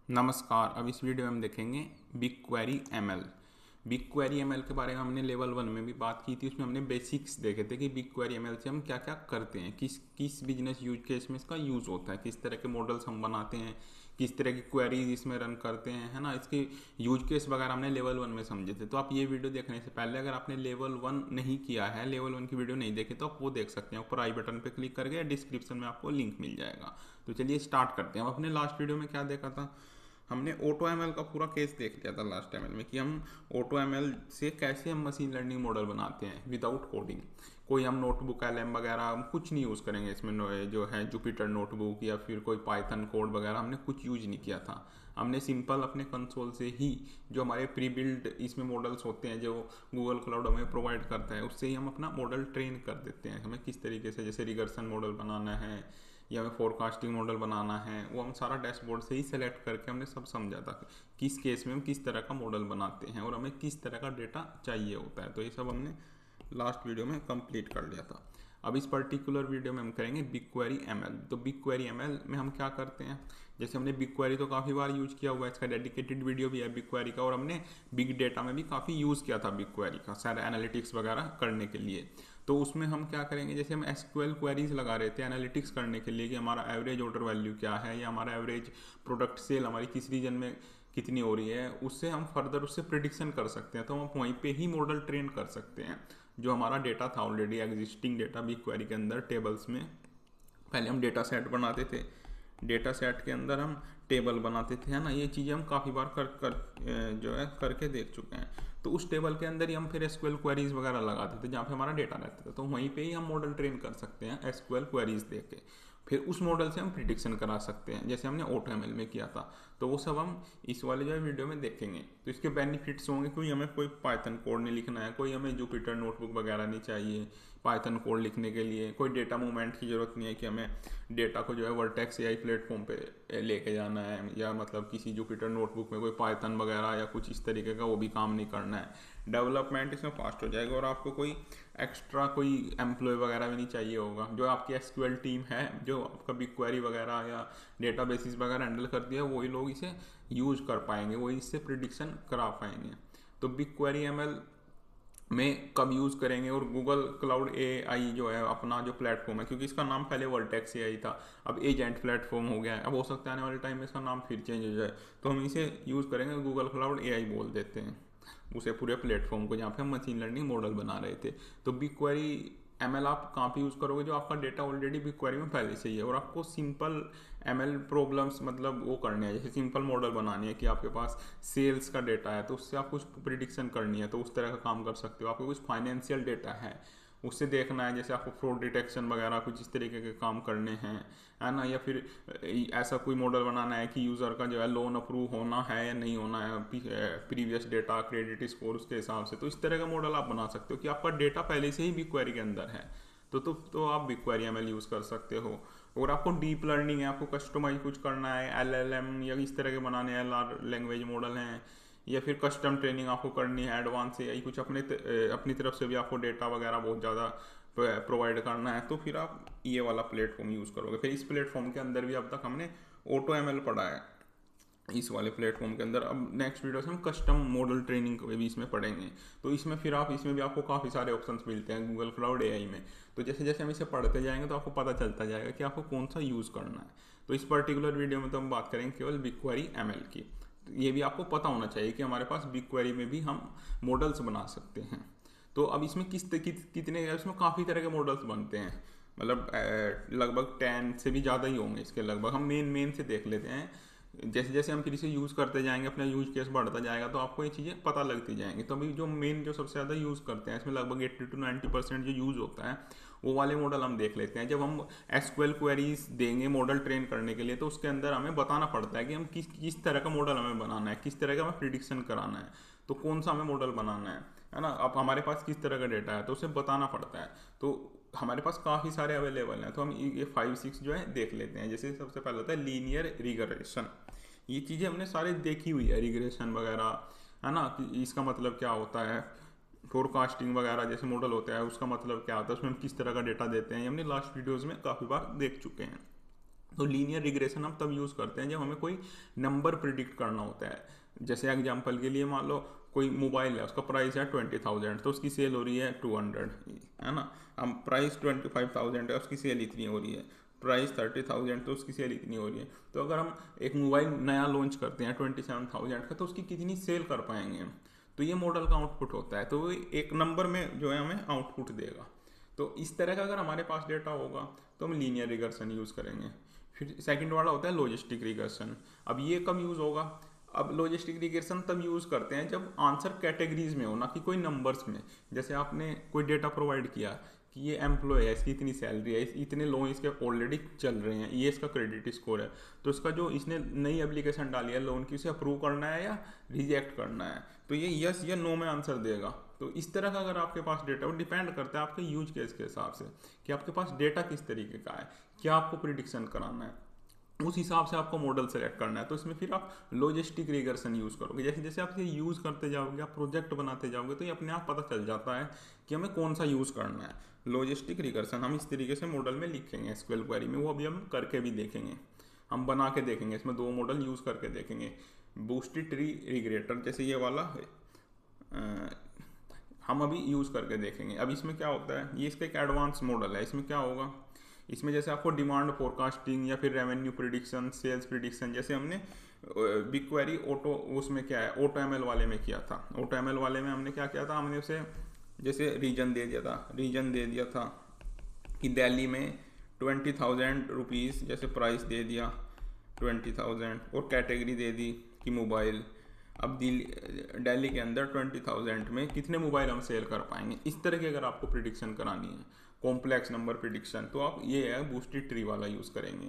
नमस्कार। अब इस वीडियो में हम देखेंगे big query ML. Big query ML के बारे में हमने लेवल 1 में भी बात की थी। उसमें हमने बेसिक्स देखे थे कि बिग क्वेरी एमएल से हम क्या क्या करते हैं, किस किस बिजनेस यूज केस में इसका यूज़ होता है, किस तरह के मॉडल्स हम बनाते हैं, किस तरह की क्वेरीज इसमें रन करते हैं, है ना। इसके यूज केस वगैरह हमने लेवल 1 में समझे थे। तो आप ये वीडियो देखने से पहले अगर आपने लेवल 1 नहीं किया है, लेवल 1 की वीडियो नहीं देखी, तो आप वो देख सकते हैं। ऊपर आई बटन पर क्लिक करके डिस्क्रिप्शन में आपको लिंक मिल जाएगा। तो चलिए स्टार्ट करते हैं। हम अपने लास्ट वीडियो में क्या देखा था, हमने ऑटो एमएल का पूरा केस देख लिया था लास्ट एमएल में कि हम ऑटो एमएल से कैसे हम मशीन लर्निंग मॉडल बनाते हैं विदाउट कोडिंग। कोई हम नोटबुक एलएम वगैरह हम कुछ नहीं यूज़ करेंगे इसमें, जो है जुपिटर नोटबुक या फिर कोई पाइथन कोड वगैरह हमने कुछ यूज नहीं किया था। हमने सिंपल अपने कंसोल से ही जो हमारे प्री बिल्ड इसमें मॉडल्स होते हैं जो गूगल क्लाउड हमें प्रोवाइड करता है, उससे ही हम अपना मॉडल ट्रेन कर देते हैं। हमें किस तरीके से, जैसे रिगर्सन मॉडल बनाना है या हमें फोरकास्टिंग मॉडल बनाना है, वो हम सारा डैशबोर्ड से ही सेलेक्ट करके हमने सब समझा था कि किस केस में हम किस तरह का मॉडल बनाते हैं और हमें किस तरह का डेटा चाहिए होता है। तो ये सब हमने लास्ट वीडियो में कंप्लीट कर लिया था। अब इस पर्टिकुलर वीडियो में हम करेंगे बिग क्वेरी एमएल। तो बिग क्वेरी एमएल में हम क्या करते हैं, जैसे हमने बिग क्वेरी तो काफ़ी बार यूज किया हुआ है, इसका डेडिकेटेड वीडियो भी है बिग क्वेरी का, और हमने बिग डेटा में भी काफ़ी यूज़ किया था बिग क्वेरी का सारा एनालिटिक्स वगैरह करने के लिए। तो उसमें हम क्या करेंगे, जैसे हम एसक्यूएल क्वेरीज लगा रहे थे एनालिटिक्स करने के लिए कि हमारा एवरेज ऑर्डर वैल्यू क्या है या हमारा एवरेज प्रोडक्ट सेल हमारी किस रीजन में कितनी हो रही है, उससे हम फर्दर उससे प्रिडिक्शन कर सकते हैं। तो हम वहीं पे ही मॉडल ट्रेन कर सकते हैं। जो हमारा डेटा था already existing data big query के अंदर टेबल्स में, पहले हम डेटा सेट बनाते थे, डेटा सेट के अंदर हम टेबल बनाते थे, है ना। ये चीज़ें हम काफ़ी बार जो है करके देख चुके हैं। तो उस टेबल के अंदर ही हम फिर एसक्यूएल क्वेरीज वगैरह लगाते थे जहाँ पे हमारा डेटा रहता था। तो वहीं पे ही हम मॉडल ट्रेन कर सकते हैं एसक्यूएल क्वेरीज दे के। फिर उस मॉडल से हम प्रिडिक्शन करा सकते हैं जैसे हमने ऑटो एमएल में किया था। तो वो सब हम इस वाले जो है वीडियो में देखेंगे। तो इसके बेनिफिट्स होंगे, कोई हमें कोई पाइथन कोड नहीं लिखना है, कोई हमें जुपिटर नोटबुक वगैरह नहीं चाहिए पाइथन कोड लिखने के लिए, कोई डेटा मूवमेंट की ज़रूरत नहीं है कि हमें डेटा को जो है वर्टेक्स एआई प्लेटफॉर्म पे लेके जाना है, या मतलब किसी जुपिटर नोटबुक में कोई पाइथन वगैरह या कुछ इस तरीके का वो भी काम नहीं करना है। डेवलपमेंट इसमें फास्ट हो जाएगा और आपको कोई एक्स्ट्रा कोई एम्प्लॉय वगैरह भी नहीं चाहिए होगा। जो आपकी एसक्यूएल टीम है जो आपका बिग क्वेरी वगैरह या डेटा बेसिस वगैरह हैंडल करती है, वही लोग इसे यूज कर पाएंगे, वही इससे प्रिडिक्शन करा पाएंगे। तो बिग क्वेरी एमएल में कब यूज़ करेंगे, और गूगल क्लाउड एआई जो है अपना जो प्लेटफॉर्म है, क्योंकि इसका नाम पहले वर्टेक्स एआई था, अब एजेंट प्लेटफॉर्म हो गया है। अब हो सकता है आने वाले टाइम में इसका नाम फिर चेंज हो जाए, तो हम इसे यूज़ करेंगे गूगल क्लाउड एआई बोल देते हैं उसे पूरे प्लेटफॉर्म को जहाँ पे हम मशीन लर्निंग मॉडल बना रहे थे। तो बिग क्वेरी एमएल आप कहाँ पे यूज़ करोगे, जो आपका डेटा ऑलरेडी बिग क्वेरी में पहले से ही है और आपको सिंपल एमएल प्रॉब्लम्स मतलब वो करने हैं, जैसे सिंपल मॉडल बनानी है कि आपके पास सेल्स का डेटा है तो उससे आप कुछ प्रिडिक्शन करनी है, तो उस तरह का काम कर सकते हो। आपको कुछ फाइनेंशियल डेटा है उससे देखना है, जैसे आपको फ्रॉड डिटेक्शन वगैरह कुछ इस तरीके के काम करने हैं, है ना। या फिर ऐसा कोई मॉडल बनाना है कि यूज़र का जो है लोन अप्रूव होना है या नहीं होना है, प्रीवियस डेटा क्रेडिट स्कोर उसके हिसाब से। तो इस तरह का मॉडल आप बना सकते हो कि आपका डेटा पहले से ही बिग क्वेरी के अंदर है। तो आप बिग क्वेरी एमएल यूज़ कर सकते हो। और आपको डीप लर्निंग है, आपको कस्टमाइज कुछ करना है, एलएलएम या इस तरह के बनाने हैं, लार्ज लैंग्वेज मॉडल हैं, या फिर कस्टम ट्रेनिंग आपको करनी है एडवांस से, या कुछ अपनी तरफ से भी आपको डेटा वगैरह बहुत ज़्यादा प्रोवाइड करना है, तो फिर आप ये वाला प्लेटफॉर्म यूज़ करोगे। फिर इस प्लेटफॉर्म के अंदर भी अब तक हमने ऑटो एमएल पढ़ा है इस वाले प्लेटफॉर्म के अंदर। अब नेक्स्ट वीडियो से हम कस्टम मॉडल ट्रेनिंग भी इसमें पढ़ेंगे। तो इसमें फिर आप इसमें भी आपको काफ़ी सारे ऑप्शंस मिलते हैं गूगल क्लाउड एआई में। तो जैसे जैसे हम इसे पढ़ते जाएंगे तो आपको पता चलता जाएगा कि आपको कौन सा यूज़ करना है। तो इस पर्टिकुलर वीडियो में तो हम बात करेंगे केवल बिग क्वेरी एमएल की। तो ये भी आपको पता होना चाहिए कि हमारे पास बिग क्वेरी में भी हम मॉडल्स बना सकते हैं। तो अब इसमें कितने इसमें काफ़ी तरह के मॉडल्स बनते हैं, मतलब लगभग 10 से भी ज़्यादा ही होंगे इसके लगभग। हम मेन से देख लेते हैं। जैसे जैसे हम फिर इसे यूज़ करते जाएंगे, अपना यूज केस बढ़ता जाएगा, तो आपको ये चीज़ें पता लगती जाएंगी। तो अभी जो सबसे ज़्यादा यूज़ करते हैं इसमें लगभग 80 to 90% जो यूज़ होता है वो वाले मॉडल हम देख लेते हैं। जब हम एसक्यूएल क्वेरीज देंगे मॉडल ट्रेन करने के लिए, तो उसके अंदर हमें बताना पड़ता है कि हम किस तरह का मॉडल हमें बनाना है, किस तरह का हमें प्रिडिक्शन कराना है, तो कौन सा हमें मॉडल बनाना है ना। अब हमारे पास किस तरह का डेटा है तो उसे बताना पड़ता है। तो हमारे पास काफ़ी सारे अवेलेबल हैं, तो हम ये 5-6 जो है देख लेते हैं। जैसे सबसे पहले होता है लीनियर रिग्रेशन। ये चीज़ें हमने सारे देखी हुई है, रिग्रेशन वगैरह, है ना, कि इसका मतलब क्या होता है। फोरकास्टिंग वगैरह जैसे मॉडल होता है उसका मतलब क्या होता है, उसमें हम किस तरह का डेटा देते हैं, ये हमने लास्ट वीडियोज़ में काफ़ी बार देख चुके हैं। तो लीनियर रिग्रेशन हम तब यूज़ करते हैं जब हमें कोई नंबर प्रिडिक्ट करना होता है। जैसे एग्जांपल के लिए मान लो कोई मोबाइल है, उसका प्राइस है 20,000, तो उसकी सेल हो रही है 200, है ना। हम प्राइस 25,000 है, उसकी सेल इतनी हो रही है। प्राइस 30,000 तो उसकी सेल इतनी हो रही है। तो अगर हम एक मोबाइल नया लॉन्च करते हैं 27,000 का, तो उसकी कितनी सेल कर पाएंगे हम। तो ये मॉडल का आउटपुट होता है, तो वो एक नंबर में जो है हमें आउटपुट देगा। तो इस तरह का अगर हमारे पास डेटा होगा तो हम लीनियर रिग्रेशन यूज़ करेंगे। फिर सेकंड वाला होता है लॉजिस्टिक रिग्रेशन। अब ये कब यूज़ होगा? अब लॉजिस्टिक रिग्रेशन तब यूज़ करते हैं जब आंसर कैटेगरीज में हो, ना कि कोई नंबर्स में। जैसे आपने कोई डेटा प्रोवाइड किया कि ये एम्प्लॉय है, इसकी इतनी सैलरी है, इतने लोन इसके ऑलरेडी चल रहे हैं, ये इसका क्रेडिट स्कोर है, तो इसका जो इसने नई एप्लीकेशन डाली है लोन की, उसे अप्रूव करना है या रिजेक्ट करना है, तो ये यस या नो में आंसर देगा। तो इस तरह का अगर आपके पास डेटा, वो डिपेंड करता है आपके यूज केस के हिसाब से कि आपके पास डेटा किस तरीके का है, क्या आपको प्रिडिक्शन कराना है, उस हिसाब से आपको मॉडल सेलेक्ट करना है। तो इसमें फिर आप लॉजिस्टिक रिग्रेशन यूज़ करोगे। जैसे जैसे आप इसे यूज़ करते जाओगे, आप प्रोजेक्ट बनाते जाओगे, तो ये अपने आप पता चल जाता है कि हमें कौन सा यूज़ करना है। लॉजिस्टिक रिग्रेशन हम इस तरीके से मॉडल में लिखेंगे एसक्यूएल क्वेरी में, वो अभी हम करके भी देखेंगे, हम बना के देखेंगे, इसमें 2 मॉडल यूज़ करके देखेंगे। बूस्टेड ट्री रिग्रेटर जैसे ये वाला हम अभी यूज़ करके देखेंगे। अब इसमें क्या होता है, ये इसका एक एडवांस मॉडल है। इसमें क्या होगा, इसमें जैसे आपको डिमांड फोरकास्टिंग या फिर रेवेन्यू प्रिडिक्शन, सेल्स प्रिडिक्शन, जैसे हमने बिग क्वेरी ऑटो, उसमें क्या है ऑटो एमएल वाले में किया था। ऑटो एमएल वाले में हमने क्या किया था, हमने उसे जैसे रीजन दे दिया था कि दिल्ली में 20,000 रुपीज़ जैसे प्राइस दे दिया 20,000, और कैटेगरी दे दी कि मोबाइल। अब दिल्ली के अंदर 20,000 में कितने मोबाइल हम सेल कर पाएंगे, इस तरह की अगर आपको प्रिडिक्शन करानी है, कॉम्प्लेक्स नंबर प्रिडिक्शन, तो आप ये है बूस्टेड ट्री वाला यूज़ करेंगे।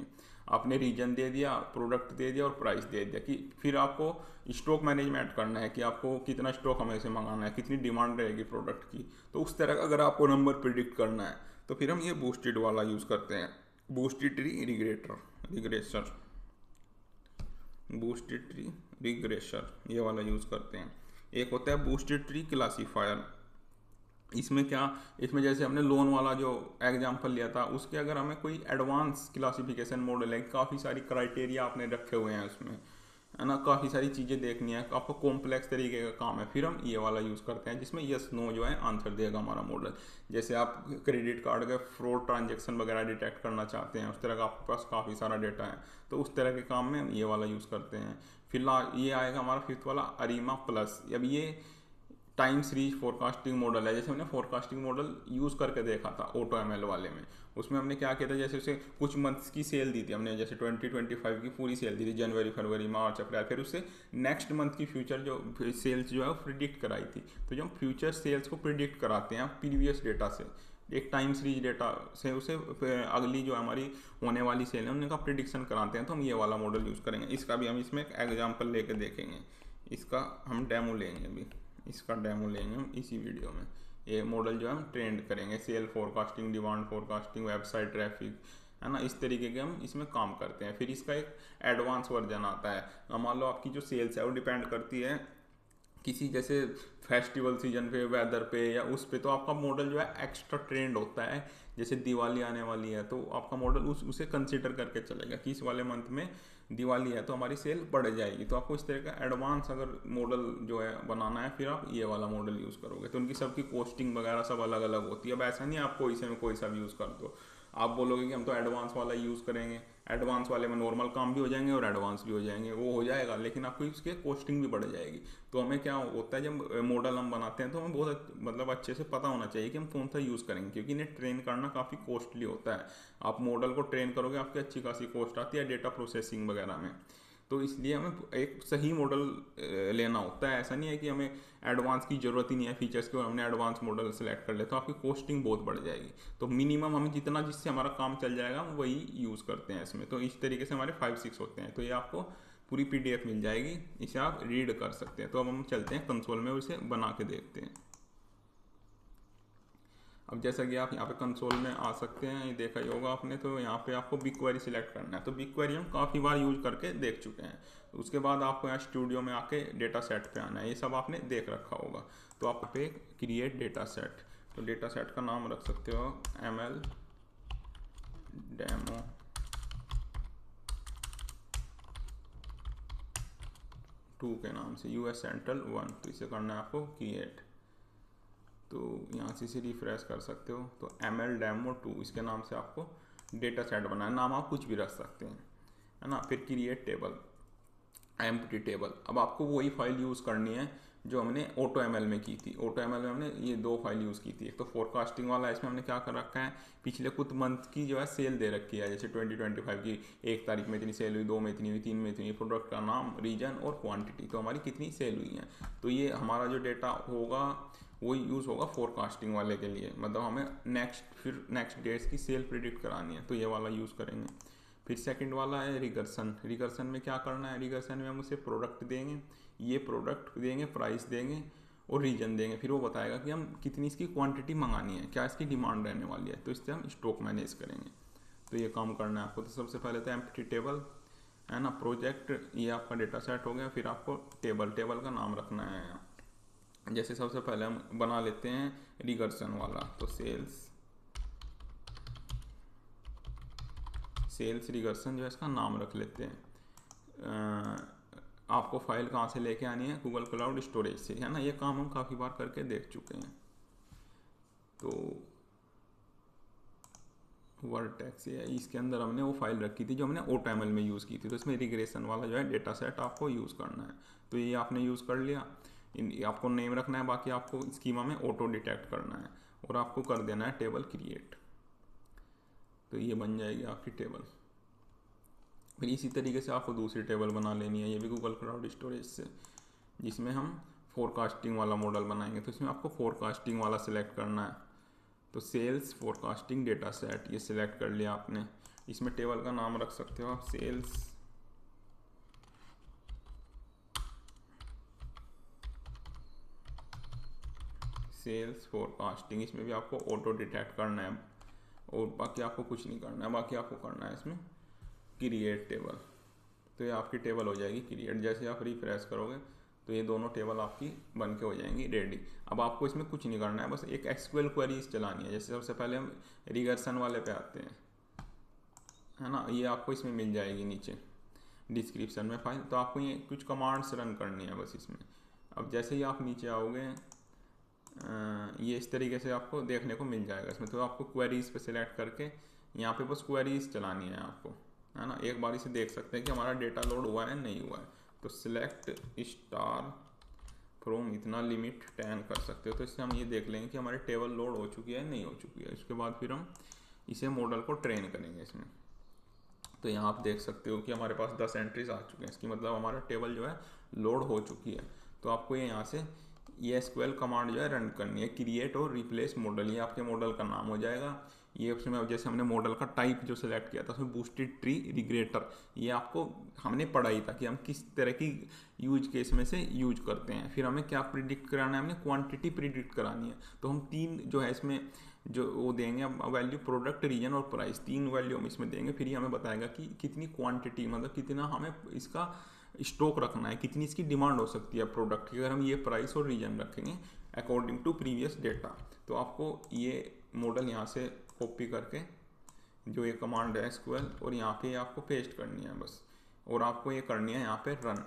आपने रीजन दे दिया, प्रोडक्ट दे दिया और प्राइस दे दिया, कि फिर आपको स्टॉक मैनेजमेंट करना है कि आपको कितना स्टॉक हमें से मंगाना है, कितनी डिमांड रहेगी प्रोडक्ट की। तो उस तरह का अगर आपको नंबर प्रिडिक्ट करना है तो फिर हम ये बूस्टेड वाला यूज़ करते हैं, boosted tree regressor, boosted tree regressor ये वाला यूज़ करते हैं। एक होता है बूस्टेड ट्री क्लासीफायर। इसमें क्या, इसमें जैसे हमने लोन वाला जो एग्जांपल लिया था, उसके अगर हमें कोई एडवांस क्लासिफिकेशन मॉडल है, काफ़ी सारी क्राइटेरिया आपने रखे हुए हैं उसमें, है ना, काफ़ी सारी चीज़ें देखनी है, आपको कॉम्प्लेक्स तरीके का काम है, फिर हम ये वाला यूज़ करते हैं जिसमें यस नो जो है आंसर देगा हमारा मॉडल। जैसे आप क्रेडिट कार्ड के फ्रॉड ट्रांजेक्शन वगैरह डिटेक्ट करना चाहते हैं, उस तरह का आपके पास काफ़ी सारा डेटा है, तो उस तरह के काम में हम ये वाला यूज़ करते हैं। फिलहाल ये आएगा हमारा 5th वाला अरीमा प्लस। अब ये टाइम सीरीज फोरकास्टिंग मॉडल है। जैसे हमने फोरकास्टिंग मॉडल यूज़ करके देखा था ऑटो एमएल वाले में, उसमें हमने क्या किया था, जैसे उसे कुछ मंथ्स की सेल दी थी हमने, जैसे 2025 की पूरी सेल दी थी, जनवरी फरवरी मार्च अप्रैल, फिर उससे नेक्स्ट मंथ की फ्यूचर जो सेल्स जो है वो प्रिडिक्ट कराई थी। तो जब हम फ्यूचर सेल्स को प्रिडिक्ट कराते हैं प्रीवियस डेटा से, एक टाइम सीरीज डेटा से, उसे अगली जो हमारी होने वाली सेल है उनका प्रिडिक्शन कराते हैं, तो हम ये वाला मॉडल यूज़ करेंगे। इसका भी हम इसमें एक एग्जाम्पल लेके देखेंगे, इसका हम डेमो लेंगे, अभी इसका डेमो लेंगे हम इसी वीडियो में। ये मॉडल जो है हम ट्रेंड करेंगे, sale forecasting, demand forecasting, website traffic, है ना, इस तरीके के हम इसमें काम करते हैं। फिर इसका एक एडवांस वर्जन आता है। मान लो आपकी जो सेल्स है वो डिपेंड करती है किसी जैसे फेस्टिवल सीजन पे, वेदर पे या उस पे, तो आपका मॉडल जो है एक्स्ट्रा ट्रेंड होता है। जैसे दिवाली आने वाली है तो आपका मॉडल उसे कंसिडर करके चलेगा कि इस वाले मंथ में दिवाली है तो हमारी सेल बढ़ जाएगी। तो आपको इस तरह का एडवांस अगर मॉडल जो है बनाना है, फिर आप ये वाला मॉडल यूज़ करोगे। तो उनकी सबकी कॉस्टिंग वगैरह सब अलग अलग होती है। अब ऐसा नहीं है आपको इसे में कोई सा भी यूज़ कर दो, आप बोलोगे कि हम तो एडवांस वाला यूज़ करेंगे, एडवांस वाले में नॉर्मल काम भी हो जाएंगे और एडवांस भी हो जाएंगे, वो हो जाएगा, लेकिन आपको इसके कॉस्टिंग भी बढ़ जाएगी। तो हमें क्या होता है, जब मॉडल हम बनाते हैं तो हमें बहुत मतलब अच्छे से पता होना चाहिए कि हम कौन सा यूज़ करेंगे, क्योंकि इन्हें ट्रेन करना काफ़ी कॉस्टली होता है। आप मॉडल को ट्रेन करोगे, आपकी अच्छी खासी कॉस्ट आती है डेटा प्रोसेसिंग वगैरह में। तो इसलिए हमें एक सही मॉडल लेना होता है। ऐसा नहीं है कि हमें एडवांस की ज़रूरत ही नहीं है फीचर्स की और हमने एडवांस मॉडल सेलेक्ट कर लिया तो आपकी कॉस्टिंग बहुत बढ़ जाएगी। तो मिनिमम हमें जितना जिससे हमारा काम चल जाएगा वही यूज़ करते हैं इसमें। तो इस तरीके से हमारे 5-6 होते हैं। तो ये आपको पूरी PDF मिल जाएगी, इसे आप रीड कर सकते हैं। तो अब हम चलते हैं कंसोल में और इसे बना के देखते हैं। अब जैसा कि आप यहाँ पे कंसोल में आ सकते हैं, ये देखा ही होगा आपने, तो यहाँ पे आपको बिग क्वेरी सिलेक्ट करना है। तो बिग क्वेरी हम काफ़ी बार यूज करके देख चुके हैं। उसके बाद आपको यहाँ स्टूडियो में आके डेटा सेट पे आना है, ये सब आपने देख रखा होगा। तो आप पे क्रिएट डेटा सेट, तो डेटा सेट का नाम रख सकते हो ML डेमो 2 के नाम से, यूएस सेंट्रल 1, तो इसे करना है आपको क्रिएट। तो यहाँ से इसे रिफ्रेश कर सकते हो। तो ML डेमो 2 इसके नाम से आपको डेटा सेट बनाना, नाम आप कुछ भी रख सकते हैं, है ना। फिर क्रिएट टेबल, एम्प्टी टेबल। अब आपको वही फाइल यूज़ करनी है जो हमने AutoML में की थी। AutoML में हमने ये 2 फाइल यूज़ की थी। एक तो फोरकास्टिंग वाला है, इसमें हमने क्या कर रखा है, पिछले कुछ मंथ की जो है सेल दे रखी है, जैसे 2025 की 1 तारीख में इतनी सेल हुई, 2 में इतनी हुई, 3 में इतनी, प्रोडक्ट का नाम, रीजन और क्वांटिटी, तो हमारी कितनी सेल हुई है। तो ये हमारा जो डेटा होगा वो यूज़ होगा फोरकास्टिंग वाले के लिए, मतलब हमें फिर नेक्स्ट डेट्स की सेल प्रिडिक्ट करानी है, तो ये वाला यूज़ करेंगे। फिर सेकंड वाला है रिकर्सन। रिकर्सन में क्या करना है, रिकर्सन में हम उसे प्रोडक्ट देंगे, ये प्रोडक्ट देंगे, प्राइस देंगे और रीजन देंगे। फिर वो बताएगा कि हम कितनी इसकी क्वांटिटी मंगानी है, क्या इसकी डिमांड रहने वाली है, तो इससे हम स्टॉक मैनेज करेंगे। तो ये काम करना है आपको। तो सबसे पहले तो एम्प्टी टेबल, है ना, प्रोजेक्ट, ये आपका डेटा सेट हो गया। फिर आपको टेबल का नाम रखना है। जैसे सबसे पहले हम बना लेते हैं रिकर्सन वाला, तो सेल्स रिकर्सन जो है इसका नाम रख लेते हैं। आपको फाइल कहाँ से लेके आनी है, गूगल क्लाउड स्टोरेज से, है ना। ये काम हम काफ़ी बार करके देख चुके हैं। तो वर्टेक्स है, इसके अंदर हमने वो फाइल रखी थी जो हमने AutoML में यूज़ की थी, तो इसमें रिग्रेशन वाला जो है डेटा सेट आपको यूज़ करना है। तो ये आपने यूज़ कर लिया। आपको नेम रखना है, बाकी आपको स्कीमा में ऑटो डिटेक्ट करना है और आपको कर देना है टेबल क्रिएट। तो ये बन जाएगी आपकी टेबल। फिर इसी तरीके से आपको दूसरी टेबल बना लेनी है, ये भी गूगल क्लाउड स्टोरेज से, जिसमें हम फोरकास्टिंग वाला मॉडल बनाएंगे। तो इसमें आपको फोरकास्टिंग वाला सिलेक्ट करना है। तो सेल्स फोरकास्टिंग डेटा सेट, ये सिलेक्ट कर लिया आपने। इसमें टेबल का नाम रख सकते हो आप सेल्स फोरकास्टिंग। इसमें भी आपको ऑटो डिटेक्ट करना है और बाकी आपको कुछ नहीं करना है। बाकी आपको करना है इसमें क्रिएट टेबल। तो ये आपकी टेबल हो जाएगी क्रिएट। जैसे आप रिफ्रेश करोगे तो ये दोनों टेबल आपकी बन के हो जाएंगी रेडी। अब आपको इसमें कुछ नहीं करना है, बस एक SQL क्वेरीज चलानी है। जैसे सबसे पहले हम रिकर्सन वाले पे आते हैं, है ना। ये आपको इसमें मिल जाएगी नीचे डिस्क्रिप्शन में फाइल। तो आपको ये कुछ कमांड्स रन करनी है बस इसमें। अब जैसे ही आप नीचे आओगे, ये इस तरीके से आपको देखने को मिल जाएगा इसमें। तो आपको क्वेरीज पे सिलेक्ट करके यहाँ पे बस क्वेरीज चलानी है आपको, है ना। एक बार इसे देख सकते हैं कि हमारा डेटा लोड हुआ है नहीं हुआ है। तो सिलेक्ट स्टार फ्रॉम इतना लिमिट 10 कर सकते हो। तो इससे हम ये देख लेंगे कि हमारी टेबल लोड हो चुकी है नहीं हो चुकी है। इसके बाद फिर हम इसे मॉडल को ट्रेन करेंगे इसमें। तो यहाँ आप देख सकते हो कि हमारे पास 10 एंट्रीज आ चुके हैं, इसकी मतलब हमारा टेबल जो है लोड हो चुकी है। तो आपको ये यहाँ से ये SQL कमांड जो है रन करनी है, क्रिएट और रिप्लेस मॉडल। ये आपके मॉडल का नाम हो जाएगा। ये उसमें जैसे हमने मॉडल का टाइप जो सिलेक्ट किया था उसमें बूस्टेड ट्री रिग्रेटर, ये आपको हमने पढ़ा ही था कि हम किस तरह की यूज केस में से यूज करते हैं। फिर हमें क्या प्रिडिक्ट कराना है, हमने क्वांटिटी प्रिडिक्ट करानी है। तो हम 3 जो है इसमें जो वो देंगे वैल्यू, प्रोडक्ट, रीजन और प्राइस, 3 वैल्यू हम इसमें देंगे। फिर ये हमें बताएगा कि कितनी क्वांटिटी, मतलब कितना हमें इसका स्टॉक रखना है, कितनी इसकी डिमांड हो सकती है प्रोडक्ट की, अगर हम ये प्राइस और रीजन रखेंगे अकॉर्डिंग टू प्रीवियस डेटा। तो आपको ये मॉडल यहाँ से कॉपी करके जो ये कमांड है SQL, और यहाँ पे आपको पेस्ट करनी है बस, और आपको ये करनी है यहाँ पे रन।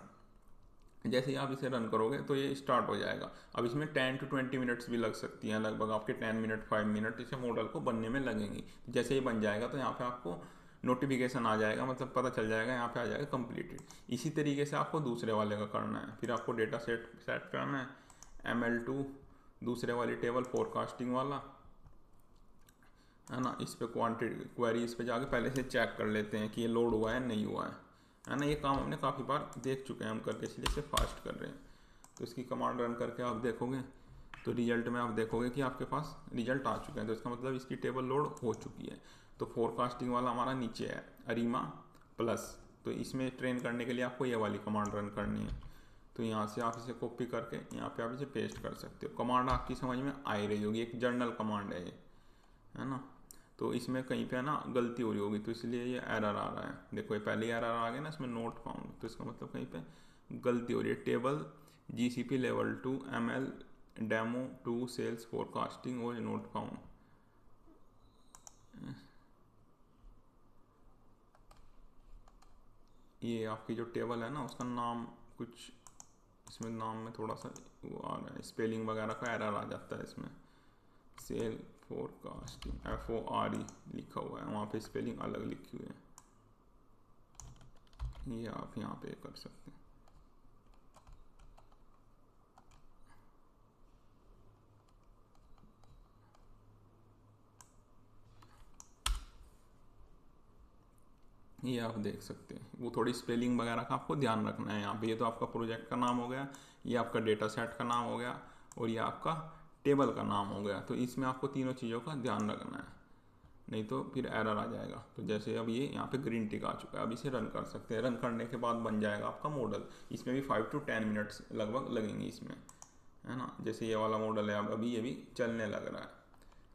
जैसे ही आप इसे रन करोगे तो ये स्टार्ट हो जाएगा। अब इसमें 10 to 20 मिनट्स भी लग सकती हैं, लगभग आपके 10 मिनट 5 मिनट इसे मॉडल को बनने में लगेंगी। जैसे ही बन जाएगा तो यहाँ पे आपको नोटिफिकेशन आ जाएगा, मतलब पता चल जाएगा, यहाँ पे आ जाएगा कंप्लीटेड। इसी तरीके से आपको दूसरे वाले का करना है। फिर आपको डेटा सेट करना है ML2, दूसरे वाली टेबल फोरकास्टिंग वाला, है ना। इस पे क्वांटिटी क्वेरी इस पे जाके पहले से चेक कर लेते हैं कि ये लोड हुआ है नहीं हुआ है ना। ये काम हमने काफ़ी बार देख चुके हैं हम करके, इसलिए इसे फास्ट कर रहे हैं। तो इसकी कमांड रन करके आप देखोगे तो रिजल्ट में आप देखोगे कि आपके पास रिजल्ट आ चुके हैं। तो इसका मतलब इसकी टेबल लोड हो चुकी है। तो फोरकास्टिंग वाला हमारा नीचे है अरीमा प्लस, तो इसमें ट्रेन करने के लिए आपको ये वाली कमांड रन करनी है। तो यहाँ से आप इसे कॉपी करके यहाँ पे आप इसे पेस्ट कर सकते हो। कमांड आपकी समझ में आ ही रही होगी, एक जर्नल कमांड है ये, है ना। तो इसमें कहीं पे ना गलती हो रही होगी, तो इसलिए ये एरर आ रहा है। देखो ये पहले एरर आ गया ना इसमें नोट फाउंड, तो इसका मतलब कहीं पे गलती हो रही है। Table GCP level 2 ML demo 2 sales forecasting और नोट फाउंड। ये आपकी जो टेबल है ना उसका नाम कुछ इसमें नाम में थोड़ा सा वो आ रहा है, स्पेलिंग वगैरह का एरर आ जाता है इसमें। सेल फोरकास्टिंग FORE लिखा हुआ है, वहाँ पे स्पेलिंग अलग लिखी हुई है, ये आप यहाँ पे कर सकते हैं। ये आप देख सकते हैं, वो थोड़ी स्पेलिंग वगैरह का आपको ध्यान रखना है यहाँ पे। ये तो आपका प्रोजेक्ट का नाम हो गया, ये आपका डेटा सेट का नाम हो गया, और ये आपका टेबल का नाम हो गया। तो इसमें आपको तीनों चीज़ों का ध्यान रखना है, नहीं तो फिर एरर आ जाएगा। तो जैसे अब ये यहाँ पे ग्रीन टिक आ चुका है, अब इसे रन कर सकते हैं। रन करने के बाद बन जाएगा आपका मॉडल। इसमें भी 5 to 10 मिनट्स लगभग लगेंगे इसमें, है ना। जैसे ये वाला मॉडल है, अब अभी ये भी चलने लग रहा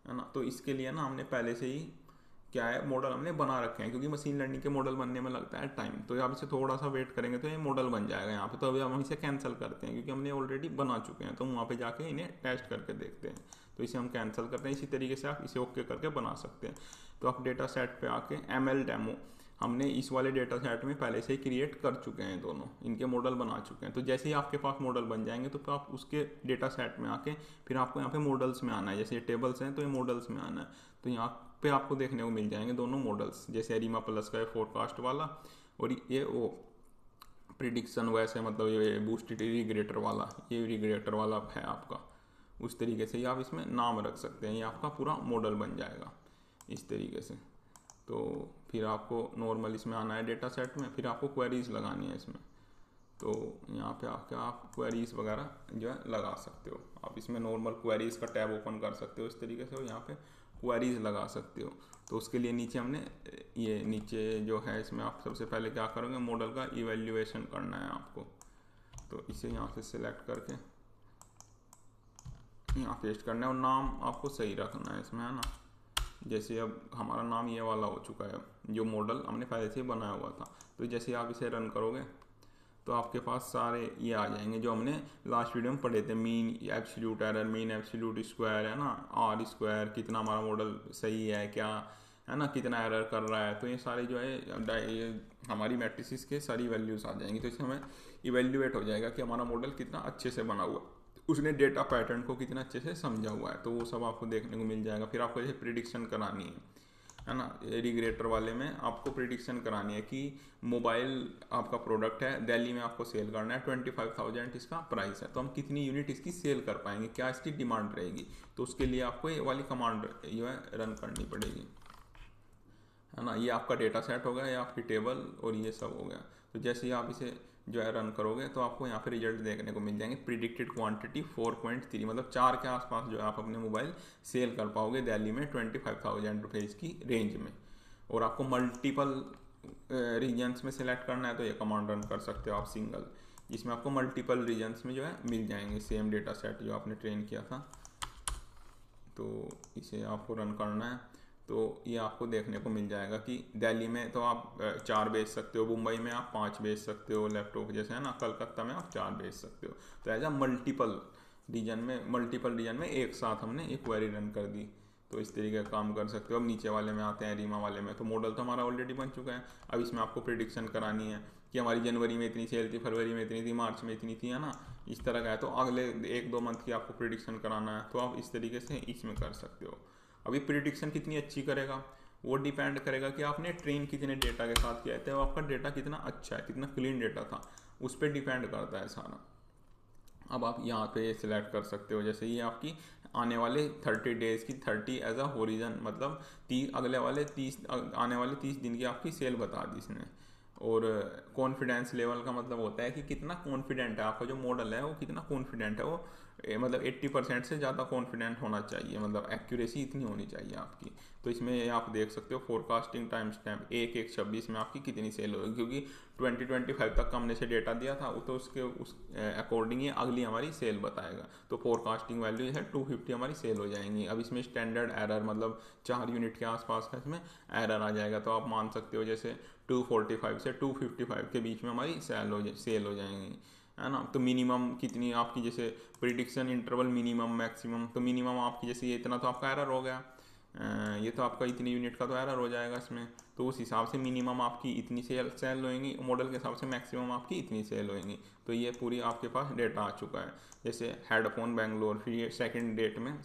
है ना। तो इसके लिए ना हमने पहले से ही क्या है, मॉडल हमने बना रखे हैं, क्योंकि मशीन लर्निंग के मॉडल बनने में लगता है टाइम। तो आप इसे थोड़ा सा वेट करेंगे तो ये मॉडल बन जाएगा यहाँ पे। तो अभी हम इसे कैंसिल करते हैं, क्योंकि हमने ऑलरेडी बना चुके हैं। तो हम वहाँ पे जाके इन्हें टेस्ट करके देखते हैं। तो इसे हम कैंसिल करते हैं। इसी तरीके से आप इसे ओके करके बना सकते हैं। तो आप डेटा सेट पे आके ML डेमो हमने इस वाले डेटा सेट में पहले से ही क्रिएट कर चुके हैं, दोनों इनके मॉडल बना चुके हैं। तो जैसे ही आपके पास मॉडल बन जाएंगे तो आप उसके डेटा सेट में आके फिर आपको यहाँ पे मॉडल्स में आना है। जैसे ये टेबल्स हैं तो ये मॉडल्स में आना है। तो यहाँ पे आपको देखने को मिल जाएंगे दोनों मॉडल्स, जैसे एरिमा प्लस का फोरकास्ट वाला, और ये वो प्रिडिक्शन वैसे मतलब ये बूस्टेड रिग्रेटर वाला, ये रिग्रेटर वाला है आपका। उस तरीके से ही आप इसमें नाम रख सकते हैं। ये आपका पूरा मॉडल बन जाएगा इस तरीके से। तो फिर आपको नॉर्मल इसमें आना है डेटा सेट में, फिर आपको क्वेरीज लगानी है इसमें। तो यहाँ पे आके आप क्वेरीज वगैरह जो है लगा सकते हो। आप इसमें नॉर्मल क्वेरीज का टैब ओपन कर सकते हो इस तरीके से, और यहाँ पे क्वेरीज लगा सकते हो। तो उसके लिए नीचे हमने ये नीचे जो है, इसमें आप सबसे पहले क्या करोगे, मॉडल का इवेल्युएशन करना है आपको। तो इसे यहाँ से सिलेक्ट करके यहाँ पेस्ट करना है, और नाम आपको सही रखना है इसमें, है ना। जैसे अब हमारा नाम ये वाला हो चुका है, जो मॉडल हमने पहले से बनाया हुआ था। तो जैसे आप इसे रन करोगे तो आपके पास सारे ये आ जाएंगे जो हमने लास्ट वीडियो में पढ़े थे। Mean absolute error, mean absolute square, है ना, R स्क्वायर, कितना हमारा मॉडल सही है क्या, है ना, कितना एरर कर रहा है। तो ये सारे जो है ये हमारी मैट्रिसेस के सारी वैल्यूज़ आ जाएंगी। तो इससे हमें इवेल्युएट हो जाएगा कि हमारा मॉडल कितना अच्छे से बना हुआ है, उसने डेटा पैटर्न को कितना अच्छे से समझा हुआ है। तो वो सब आपको देखने को मिल जाएगा। फिर आपको जैसे प्रिडिक्शन करानी है ना, रिग्रेटर वाले में आपको प्रिडिक्शन करानी है कि मोबाइल आपका प्रोडक्ट है, दिल्ली में आपको सेल करना है, 25,000 इसका प्राइस है। तो हम कितनी यूनिट इसकी सेल कर पाएंगे, क्या इसकी डिमांड रहेगी। तो उसके लिए आपको ये वाली कमांड जो है रन करनी पड़ेगी, है ना। ये आपका डेटा सेट हो गया, ये आपकी टेबल, और ये सब हो गया। तो जैसे ही आप इसे जो है रन करोगे तो आपको यहाँ पे रिजल्ट देखने को मिल जाएंगे। प्रिडिक्टेड क्वांटिटी 4.3, मतलब 4 के आसपास जो है आप अपने मोबाइल सेल कर पाओगे दिल्ली में 25,000 रुपीज़ की रेंज में। और आपको मल्टीपल रीजन्स में सिलेक्ट करना है तो ये कमांड रन कर सकते हो आप सिंगल, जिसमें आपको मल्टीपल रीजन्स में जो है मिल जाएंगे सेम डेटा सेट जो आपने ट्रेन किया था। तो इसे आपको रन करना है तो ये आपको देखने को मिल जाएगा कि दिल्ली में तो आप 4 बेच सकते हो, मुंबई में आप 5 बेच सकते हो लैपटॉप जैसे, है ना, कलकत्ता में आप 4 बेच सकते हो। तो ऐसा मल्टीपल रीजन में एक साथ हमने एक क्वेरी रन कर दी। तो इस तरीके का काम कर सकते हो। अब नीचे वाले में आते हैं, रीमा वाले में। तो मॉडल तो हमारा ऑलरेडी बन चुका है। अब इसमें आपको प्रिडिक्शन करानी है कि हमारी जनवरी में इतनी सेल थी, फरवरी में इतनी थी, मार्च में इतनी थी, है ना, इस तरह का है। तो अगले 1-2 मंथ की आपको प्रिडिक्शन कराना है, तो आप इस तरीके से इसमें कर सकते हो। अभी प्रिडिक्शन कितनी अच्छी करेगा वो डिपेंड करेगा कि आपने ट्रेन कितने डेटा के साथ किया है, आपका डेटा कितना अच्छा है, कितना क्लीन डेटा था, उस पर डिपेंड करता है सारा। अब आप यहाँ पे सिलेक्ट कर सकते हो, जैसे ये आपकी आने वाले 30 डेज़ की 30 एज अ होरिजन, मतलब 30 अगले वाले 30 आने वाले 30 दिन की आपकी सेल बता दी इसने। और कॉन्फिडेंस लेवल का मतलब होता है कि कितना कॉन्फिडेंट है आपका जो मॉडल है, वो कितना कॉन्फिडेंट है, वो मतलब 80% से ज़्यादा कॉन्फिडेंट होना चाहिए, मतलब एक्यूरेसी इतनी होनी चाहिए आपकी। तो इसमें आप देख सकते हो फोरकास्टिंग टाइम स्टैम्प 1/1/26 में आपकी कितनी सेल होगी, क्योंकि 2025 तक का हमने से डेटा दिया था, तो उसके उस अकॉर्डिंग ही अगली हमारी सेल बताएगा। तो फोरकास्टिंग वैल्यू है 250 हमारी सेल हो जाएंगी। अब इसमें स्टैंडर्ड एरर मतलब 4 यूनिट के आसपास का इसमें एरर आ जाएगा। तो आप मान सकते हो जैसे 245 से 255 के बीच में हमारी सेल हो जाएंगी, है ना। तो मिनिमम कितनी आपकी, जैसे प्रिडिक्शन इंटरवल मिनिमम मैक्सिमम, तो मिनिमम आपकी जैसे ये इतना तो आपका एरर हो गया, ये तो आपका इतनी यूनिट का तो एरर हो जाएगा इसमें। तो उस हिसाब से मिनिमम आपकी इतनी सेल होएंगी, मॉडल के हिसाब से मैक्सिमम आपकी इतनी सेल होएंगी। तो ये पूरी आपके पास डेटा आ चुका है। जैसे हेडफोन बेंगलोर, फिर ये सेकेंड डेट में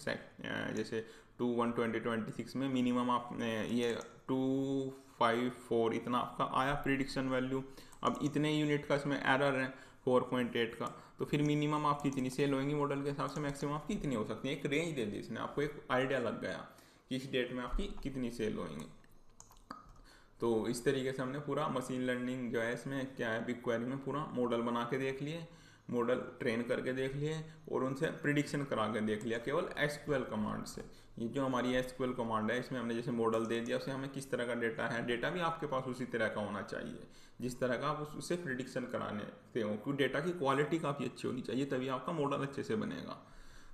जैसे 2/1/2026 में मिनिमम आपने ये 254 इतना आपका आया प्रिडिक्शन वैल्यू। अब इतने यूनिट का इसमें एरर है 4.8 का, तो फिर मिनिमम आपकी इतनी सेल होंगी मॉडल के हिसाब से, मैक्सिमम आपकी इतनी हो सकती है। एक रेंज दे दी इसने आपको, एक आइडिया लग गया कि इस डेट में आपकी कितनी सेल होंगी। तो इस तरीके से हमने पूरा मशीन लर्निंग जो है इसमें क्या है, बिग क्वेरी में पूरा मॉडल बना के देख लिए, मॉडल ट्रेन करके देख लिए और उनसे प्रिडिक्शन करा के देख लिया केवल एसक्यूएल कमांड से। ये जो हमारी एसक्यूएल कमांड है इसमें हमने जैसे मॉडल दे दिया, उसे हमें किस तरह का डेटा है, डेटा भी आपके पास उसी तरह का होना चाहिए जिस तरह का आप उससे प्रिडिक्शन कराने थे हो, क्योंकि डेटा की क्वालिटी काफ़ी अच्छी होनी चाहिए, तभी आपका मॉडल अच्छे से बनेगा।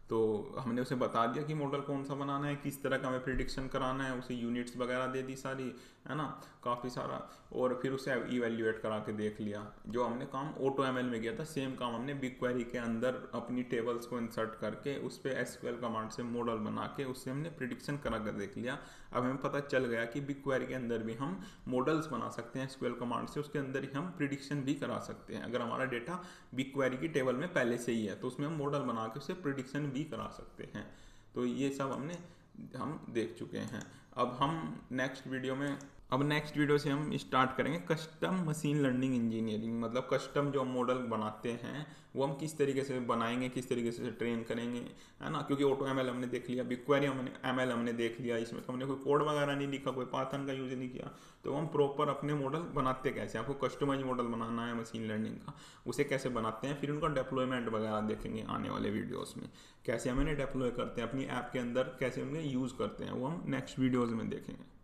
तो हमने उसे बता दिया कि मॉडल कौन सा बनाना है, किस तरह का हमें प्रिडिक्शन कराना है, उसे यूनिट्स वगैरह दे दी सारी, है ना, काफ़ी सारा। और फिर उसे इवेल्युएट करा के देख लिया। जो हमने काम ऑटो एमएल में किया था, सेम काम हमने बिग क्वेरी के अंदर अपनी टेबल्स को इंसर्ट करके उस पर एसक्यूएल कमांड से मॉडल बना के उससे हमने प्रिडिक्शन करा कर देख लिया। अब हमें पता चल गया कि बिग क्वेरी के अंदर भी हम मॉडल्स बना सकते हैं एसक्यूएल कमांड से, उसके अंदर ही हम प्रिडिक्शन भी करा सकते हैं। अगर हमारा डेटा बिग क्वेरी की टेबल में पहले से ही है तो उसमें हम मॉडल बना के उससे प्रिडिक्शन भी करा सकते हैं। तो ये सब हम देख चुके हैं। अब नेक्स्ट वीडियो से हम स्टार्ट करेंगे कस्टम मशीन लर्निंग इंजीनियरिंग, मतलब कस्टम जो हम मॉडल बनाते हैं वो हम किस तरीके से बनाएंगे, किस तरीके से ट्रेन करेंगे, है ना। क्योंकि ऑटो एमएल हमने देख लिया, बिग क्वेरी एमएल हमने देख लिया, इसमें हमने कोई कोड वगैरह नहीं लिखा, कोई पाइथन का यूज नहीं किया। तो हम प्रॉपर अपने मॉडल बनाते कैसे, आपको कस्टमाइज मॉडल बनाना है मशीन लर्निंग का, उसे कैसे बनाते हैं, फिर उनका डेप्लॉयमेंट वगैरह देखेंगे आने वाले वीडियोज़ में, कैसे हम इन्हें डेप्लॉय करते हैं अपनी ऐप के अंदर, कैसे उन्हें यूज़ करते हैं, वो हम नेक्स्ट वीडियोज़ में देखेंगे।